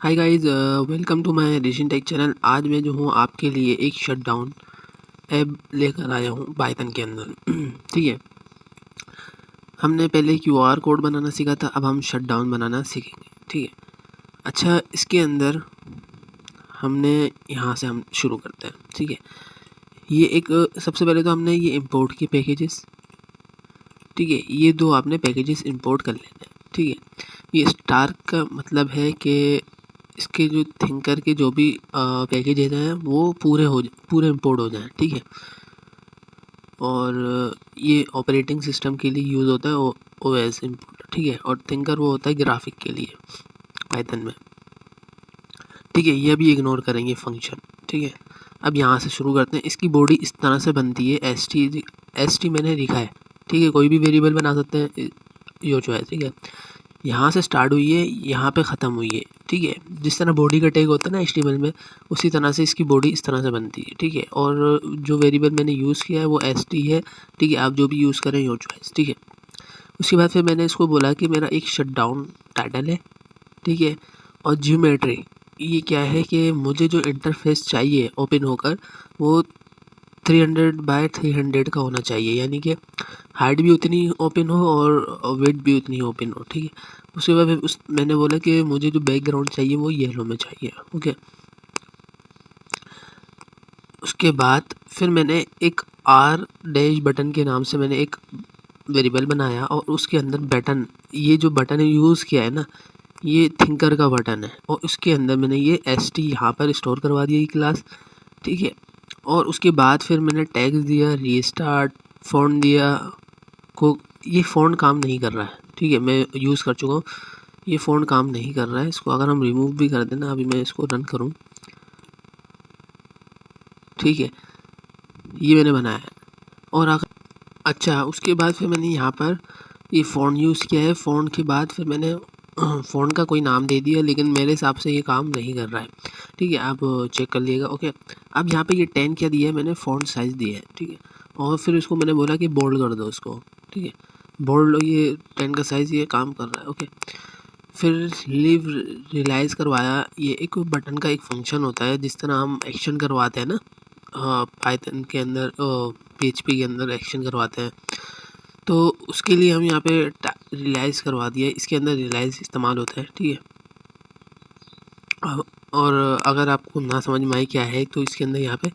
Hi guys, welcome to my edition tech channel. आज मैं जो हूँ आपके लिए एक शटडाउन ऐप लेकर आया हूँ पाइथन के अंदर। ठीक है, हमने पहले क्यूआर कोड बनाना सीखा था, अब हम शटडाउन बनाना सीखेंगे। ठीक है, अच्छा इसके अंदर हमने यहाँ से हम शुरू करते हैं। ठीक है, ये एक सबसे पहले तो हमने ये इंपोर्ट की पैकेजेस। ठीक है, ये दो आपने पैकेजेस इंपोर्ट कर लेने हैं। ठीक है, ये स्टार का मतलब है कि इसके जो थिंकर के जो भी पैकेजेज हैं वो पूरे इंपोर्ट हो जाएं। ठीक है, और ये ऑपरेटिंग सिस्टम के लिए यूज़ होता है ओएस इंपोर्ट। ठीक है, और थिंकर वो होता है ग्राफिक के लिए पाइथन में। ठीक है, ये अभी इग्नोर करेंगे फंक्शन। ठीक है, अब यहाँ से शुरू करते हैं। इसकी बॉडी इस तरह से बनती है, एस टी मैंने लिखा है। ठीक है, कोई भी वेरिएबल बना सकते हैं योर चॉइस। ठीक है, यहाँ से स्टार्ट हुई है, यहाँ पे ख़त्म हुई है। ठीक है, जिस तरह बॉडी का टैग होता है ना HTML में, उसी तरह से इसकी बॉडी इस तरह से बनती है। ठीक है, और जो वेरिएबल मैंने यूज़ किया है वो st है। ठीक है, आप जो भी यूज़ करें योर चॉइस। ठीक है, उसके बाद फिर मैंने इसको बोला कि मेरा एक शटडाउन टाइटल है। ठीक है, और ज्योमेट्री ये क्या है कि मुझे जो इंटरफेस चाहिए ओपन होकर वो 300 बाय 300 का होना चाहिए, यानी कि हाइट भी उतनी ओपन हो और वेट भी उतनी ओपन हो। ठीक है, उसके बाद मैंने बोला कि मुझे जो बैकग्राउंड चाहिए वो येलो में चाहिए। ओके, उसके बाद फिर मैंने एक आर डैश बटन के नाम से मैंने एक वेरिएबल बनाया और उसके अंदर बटन, ये जो बटन यूज़ किया है ना, ये थिंकर का बटन है, और उसके अंदर मैंने ये st यहाँ पर स्टोर करवा दिया ये क्लास। ठीक है, और उसके बाद फिर मैंने टैग्स दिया, रीस्टार्ट, फ़ॉन्ट दिया को। ये फ़ॉन्ट काम नहीं कर रहा है। ठीक है, मैं यूज़ कर चुका हूँ, ये फ़ॉन्ट काम नहीं कर रहा है। इसको अगर हम रिमूव भी कर देना, अभी मैं इसको रन करूँ। ठीक है, ये मैंने बनाया है। और अगर अच्छा उसके बाद फिर मैंने यहाँ पर ये फ़ॉन्ट यूज़ किया है। फ़ॉन्ट के बाद फिर मैंने फ़ॉन्ट का कोई नाम दे दिया, लेकिन मेरे हिसाब से ये काम नहीं कर रहा है। ठीक है, आप चेक कर लीजिएगा। ओके, अब यहाँ पे ये 10 क्या दिया है मैंने, फ़ॉन्ट साइज़ दिया है। ठीक है, और फिर इसको मैंने बोला कि बोल्ड कर दो इसको। ठीक है, बोल्ड, ये 10 का साइज़ ये काम कर रहा है। ओके, फिर लीव रियलाइज़ करवाया। ये एक बटन का एक फंक्शन होता है, जिस तरह हम एक्शन करवाते हैं ना, हाँ पाइथन के अंदर PHP के अंदर एक्शन करवाते हैं, तो उसके लिए हम यहाँ पे रियलाइज़ करवा दिया। इसके अंदर रियलाइज़ इस्तेमाल होता है। ठीक है, और अगर आपको ना समझ में आए क्या है, तो इसके अंदर यहाँ पे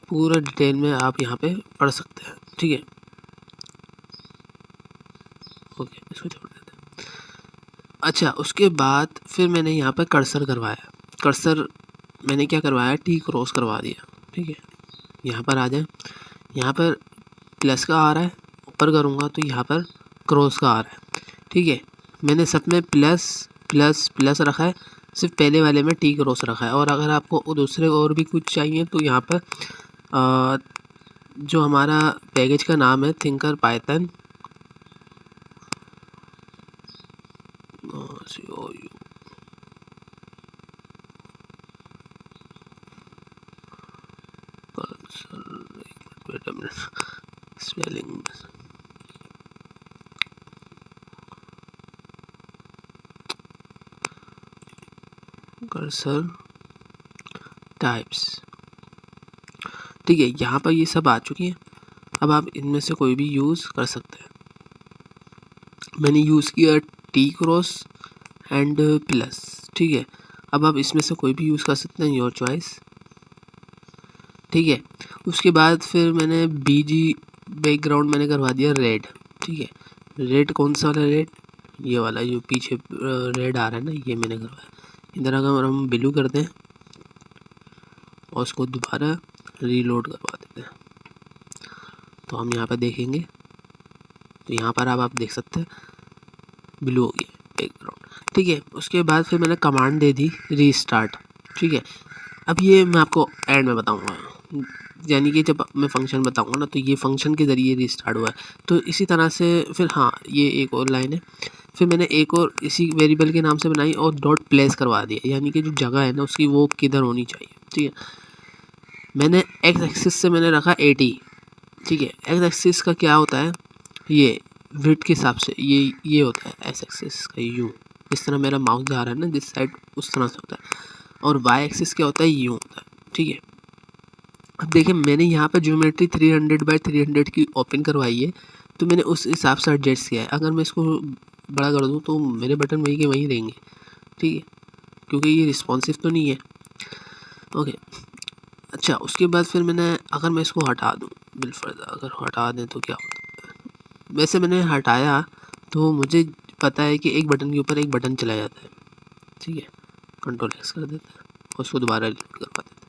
पूरा डिटेल में आप यहाँ पे पढ़ सकते हैं। ठीक है, ओके, इसको छोड़ देते हैं। अच्छा उसके बाद फिर मैंने यहाँ पे कर्सर करवाया। कर्सर मैंने क्या करवाया, टी क्रॉस करवा दिया। ठीक है, यहाँ पर आ जाए, यहाँ पर प्लस का आ रहा है, ऊपर करूँगा तो यहाँ पर क्रॉस का आ रहा है। ठीक है, मैंने सब में प्लस प्लस प्लस रखा है, सिर्फ पहले वाले में टी क्रॉस रखा है। और अगर आपको दूसरे और भी कुछ चाहिए तो यहाँ पर जो हमारा पैकेज का नाम है thinker Python spelling cursor types. ठीक है, यहाँ पर ये सब आ चुकी हैं। अब आप इनमें से कोई भी यूज़ कर सकते हैं। मैंने यूज़ किया टी क्रॉस एंड प्लस। ठीक है, अब आप इसमें से कोई भी यूज़ कर सकते हैं, योर चॉइस। ठीक है, उसके बाद फिर मैंने BG बैकग्राउंड मैंने करवा दिया रेड। ठीक है, रेड कौन सा वाला रेड, ये वाला जो पीछे रेड आ रहा है ना, ये मैंने करवाया। इधर अगर हम ब्लू करते हैं और उसको दोबारा रीलोड करवा देते हैं, तो हम यहाँ पर देखेंगे, तो यहाँ पर आप देख सकते हैं ब्लू हो गया बैकग्राउंड। ठीक है, उसके बाद फिर मैंने कमांड दे दी रीस्टार्ट। ठीक है, अब ये मैं आपको एंड में बताऊंगा, यानी कि जब मैं फंक्शन बताऊंगा ना, तो ये फंक्शन के ज़रिए रीस्टार्ट हुआ है। तो इसी तरह से फिर हाँ, ये एक और लाइन है। फिर मैंने एक और इसी वेरिएबल के नाम से बनाई और डॉट प्लेस करवा दिया, यानी कि जो जगह है ना उसकी वो किधर होनी चाहिए। ठीक है, मैंने एक्स एक्सिस से मैंने रखा 80। ठीक है, एक्स एक्सिस का क्या होता है, ये विड्थ के हिसाब से ये होता है एक्स एक्सिस का किस तरह मेरा माउस जा रहा है ना दिस साइड, उस तरह से होता है। और वाई एक्सिस क्या होता है, ये होता है, ठीक है। अब देखिए मैंने यहाँ पर ज्योमेट्री 300x300 की ओपन करवाई है, तो मैंने उस हिसाब से एडजस्ट किया है। अगर मैं इसको बड़ा कर दूँ तो मेरे बटन वहीं के वहीं रहेंगे, ठीक है, क्योंकि ये रिस्पॉन्सिव तो नहीं है। ओके, अच्छा उसके बाद फिर मैंने, अगर मैं इसको हटा दूँ बिलफर्ज, अगर हटा दें तो क्या होता है, वैसे मैंने हटाया तो मुझे पता है कि एक बटन के ऊपर एक बटन चला जाता है, ठीक है, कंट्रोल एक्स कर देता है और उसको दोबारा रिलोड करवा देता है।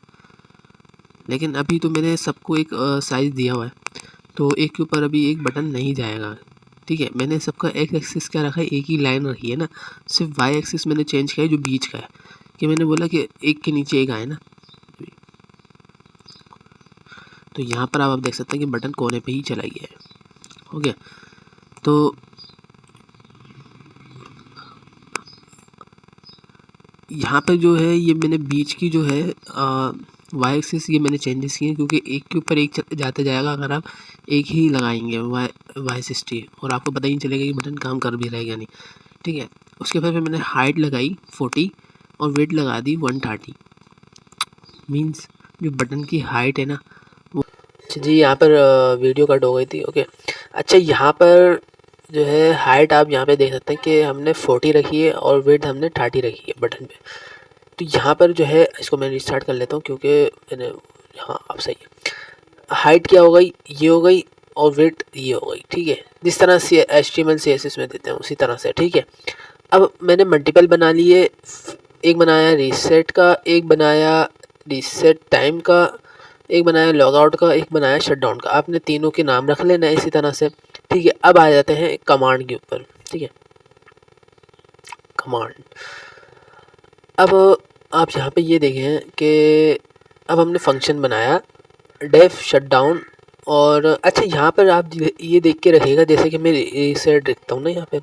लेकिन अभी तो मैंने सबको एक साइज़ दिया हुआ है, तो एक के ऊपर अभी एक बटन नहीं जाएगा, ठीक है। मैंने सबका एक्स एक्सिस क्या रखा है, एक ही लाइन रखी है ना, सिर्फ वाई एक्सिस मैंने चेंज किया है जो बीच का है, कि मैंने बोला कि एक के नीचे एक आए ना। तो यहाँ पर आप देख सकते हैं कि बटन कोने पे ही चला गया है, हो गया। तो यहाँ पर जो है ये मैंने बीच की जो है वाई एक्सिस ये मैंने चेंजेस किए, क्योंकि एक के ऊपर एक जाते जाएगा अगर आप एक ही लगाएंगे वाई 60, और आपको पता ही नहीं चलेगा कि बटन काम कर भी रहेगा नहीं, ठीक है। उसके बाद फिर मैंने हाइट लगाई 40 और वेट लगा दी 130, मीन्स जो बटन की हाइट है ना वो। अच्छा जी, यहाँ पर वीडियो कट हो गई थी, ओके। अच्छा यहाँ पर जो है हाइट आप यहाँ पे देख सकते हैं कि हमने 40 रखी है और वेट हमने 30 रखी है बटन पे। तो यहाँ पर जो है इसको मैं रिस्टार्ट कर लेता हूँ, क्योंकि मैंने, हाँ अब सही है। हाइट क्या हो गई, ये हो गई, और वेट ये हो गई, ठीक है। जिस तरह से HTML CSS में देते हैं उसी तरह से, ठीक है। अब मैंने मल्टीपल बना लिए, एक बनाया रीसेट का, एक बनाया रीसेट टाइम का, एक बनाया लॉग आउट का, एक बनाया शट डाउन का। आपने तीनों के नाम रख लेना इसी तरह से, ठीक है। अब आ जाते हैं कमांड के ऊपर, ठीक है, कमांड। अब आप यहाँ पे ये देखें कि अब हमने फंक्शन बनाया डेफ शट डाउन, और अच्छा यहाँ पर आप ये देख के रखिएगा, जैसे कि मैं रीसेट लिखता हूँ ना यहाँ पे।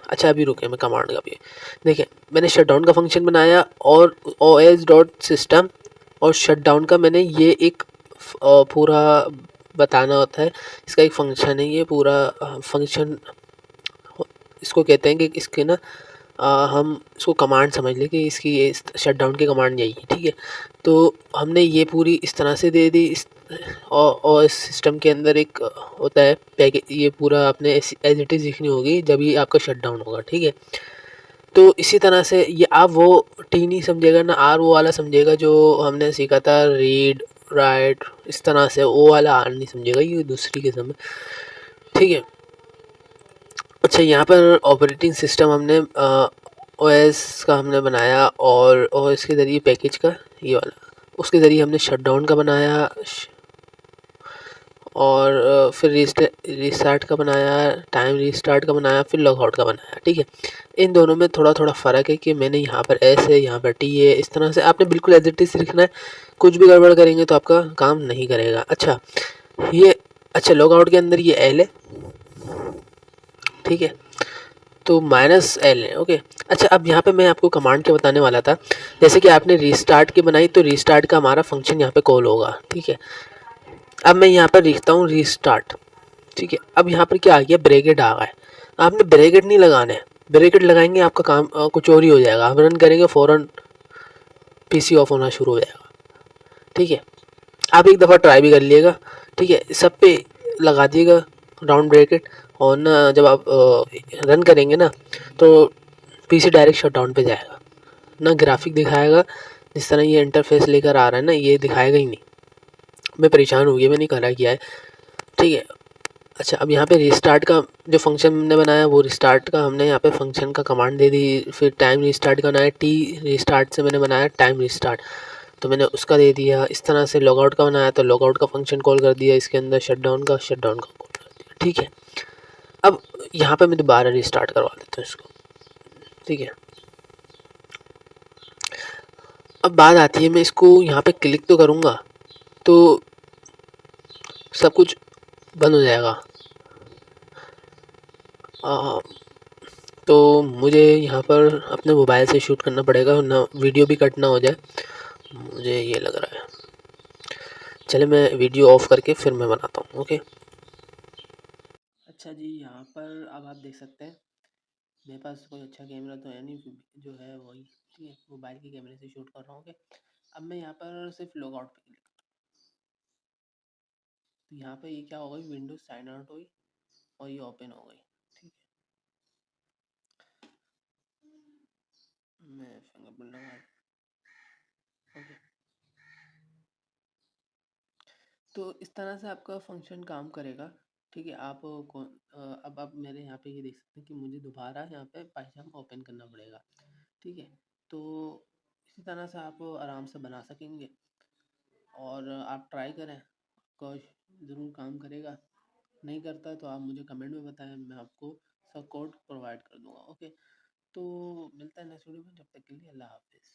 अच्छा अभी रुके, मैं कमांड का भी देखिए, मैंने शट डाउन का फंक्शन बनाया और os.system और शट डाउन का मैंने ये एक पूरा बताना होता है, इसका एक फंक्शन है, ये पूरा फंक्शन इसको कहते हैं कि इसके ना हम इसको कमांड समझ लें कि इसकी ये शट डाउन की कमांड यही है, ठीक है। तो हमने ये पूरी इस तरह से दे दी, इस और इस सिस्टम के अंदर एक होता है पैकेज, ये पूरा आपने एज इट इज़ लिखनी होगी जब ये आपका शट डाउन होगा, ठीक है। तो इसी तरह से ये आप वो टी नहीं समझेगा ना आर वो वाला समझेगा जो हमने सीखा था रीड राइट, इस तरह से वो वाला आर नहीं समझेगा, ये दूसरी किस्म है, ठीक है। अच्छा यहाँ पर ऑपरेटिंग सिस्टम हमने ओएस का हमने बनाया, और ओएस के ज़रिए पैकेज का ये वाला, उसके ज़रिए हमने शट डाउन का बनाया, और फिर रीस्टार्ट का बनाया, टाइम रीस्टार्ट का बनाया, फिर लॉग आउट का बनाया, ठीक है। इन दोनों में थोड़ा थोड़ा फ़र्क है कि मैंने यहाँ पर एस है, यहाँ पर टी है, इस तरह से आपने बिल्कुल एज इट इज़ लिखना है, कुछ भी गड़बड़ करेंगे तो आपका काम नहीं करेगा। अच्छा ये, अच्छा लॉग आउट के अंदर ये एल है, ठीक है, तो -L है, ओके। अच्छा अब यहाँ पे मैं आपको कमांड क्या बताने वाला था, जैसे कि आपने रीस्टार्ट की बनाई तो रीस्टार्ट का हमारा फंक्शन यहाँ पे कॉल होगा, ठीक है। अब मैं यहाँ पर लिखता हूँ रीस्टार्ट, ठीक है। अब यहाँ पर क्या आ गया, ब्रैकेट आ गया है, आपने ब्रैकेट नहीं लगाना है, ब्रैकेट लगाएंगे आपका काम कुछ और ही हो जाएगा, आप रन करेंगे फ़ौरन PC ऑफ होना शुरू हो जाएगा, ठीक है। आप एक दफ़ा ट्राई भी कर लीजिएगा, ठीक है, सब पे लगा दिएगा राउंड ब्रैकेट, और ना जब आप रन करेंगे ना तो PC डायरेक्ट शट डाउन पे जाएगा, ना ग्राफिक दिखाएगा, जिस तरह ये इंटरफेस लेकर आ रहा है ना ये दिखाएगा ही नहीं। मैं परेशान हो गया, मैंने करा किया है, ठीक है। अच्छा अब यहाँ पे रिस्टार्ट का जो फंक्शन हमने बनाया वो रिस्टार्ट का हमने यहाँ पे फंक्शन का कमांड दे दी, फिर टाइम रिस्टार्ट का बनाया, टी रिस्टार्ट से मैंने बनाया टाइम रिस्टार्ट, तो मैंने उसका दे दिया। इस तरह से लॉग आउट का बनाया तो लॉग आउट का फंक्शन कॉल कर दिया, इसके अंदर शट डाउन का कॉल कर दिया, ठीक है। अब यहाँ पे मैं दोबारा रिस्टार्ट करवा देता हूँ इसको, ठीक है। अब बात आती है, मैं इसको यहाँ पे क्लिक तो करूँगा तो सब कुछ बंद हो जाएगा, तो मुझे यहाँ पर अपने मोबाइल से शूट करना पड़ेगा ना, वीडियो भी कट ना हो जाए, मुझे ये लग रहा है। चले मैं वीडियो ऑफ करके फिर मैं बनाता हूँ, ओके। अच्छा जी यहाँ पर अब आप देख सकते हैं मेरे पास कोई अच्छा कैमरा तो है नहीं, जो है वही, ठीक है, मोबाइल के कैमरे से शूट कर रहा हूँ। ओके, अब मैं यहाँ पर सिर्फ लॉग आउट पे क्लिक, तो यहाँ पे ये क्या हो गई, विंडोज साइन आउट हुई और ये ओपन हो गई। ठीक है, मैं फिंगरप्रिंट लगा, ओके। तो इस तरह से आपका फंक्शन काम करेगा। ठीक है, आप अब आप मेरे यहाँ पे ये देख सकते हैं कि मुझे दोबारा यहाँ पे पाइथन ओपन करना पड़ेगा। ठीक है, तो इसी तरह से आप आराम से बना सकेंगे और आप ट्राई करें, आपका ज़रूर काम करेगा। नहीं करता तो आप मुझे कमेंट में बताएं, मैं आपको सब कोड प्रोवाइड कर दूंगा। ओके, तो मिलता है नेक्स्ट वीडियो में, जब तक के लिए अल्लाह हाफिज़।